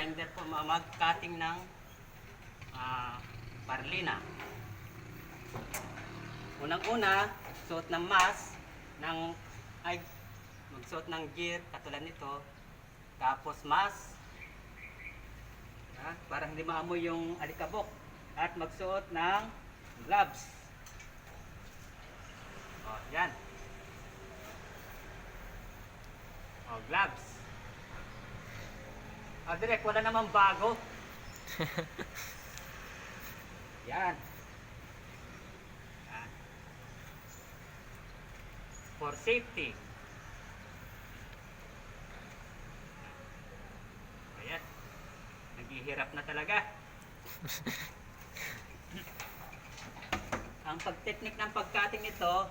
grinder po, mag-cutting ng parlina. Unang-una, suot ng mask, magsuot ng gear, katulad nito. Tapos mask, para hindi maamoy yung alikabok. At magsuot ng gloves. O, yan. O, gloves. O, direct, wala namang bago. Yan. Yan. For safety. Ayan. Naghihirap na talaga. Ang pagteknik ng pagcutting nito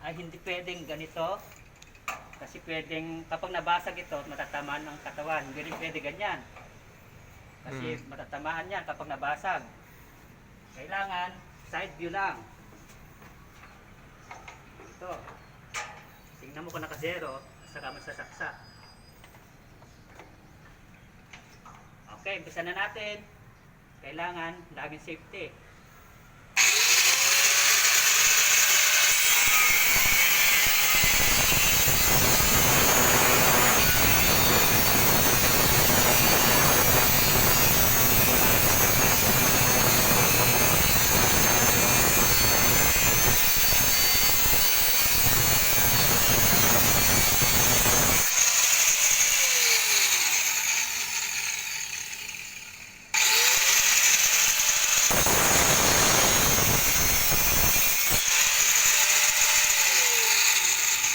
ay hindi pwedeng ganito. Kasi pwedeng, kapag nabasag ito, matatamaan ng katawan. Hindi rin pwede ganyan. Kasi matatamaan yan kapag nabasag. Kailangan side view lang. Ito. Tingnan mo kung naka-zero, saka masasaksak. Okay, umpisa na natin. Kailangan laging safety.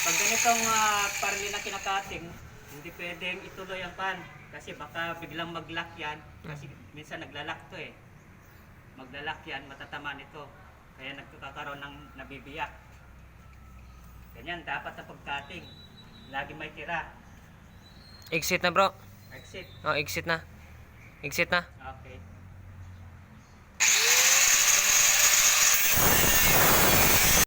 Pag ganitong parlin na kinakating, hindi pwedeng ituloy ang pan kasi baka biglang mag-lock yan kasi minsan naglalak to eh. Maglalak yan, matatamaan ito. Kaya nagkakaroon ng nabibiyak. Ganyan, dapat na pag-cutting. Lagi may tira. Exit na bro. Exit. Oh, exit na. Exit na. Okay.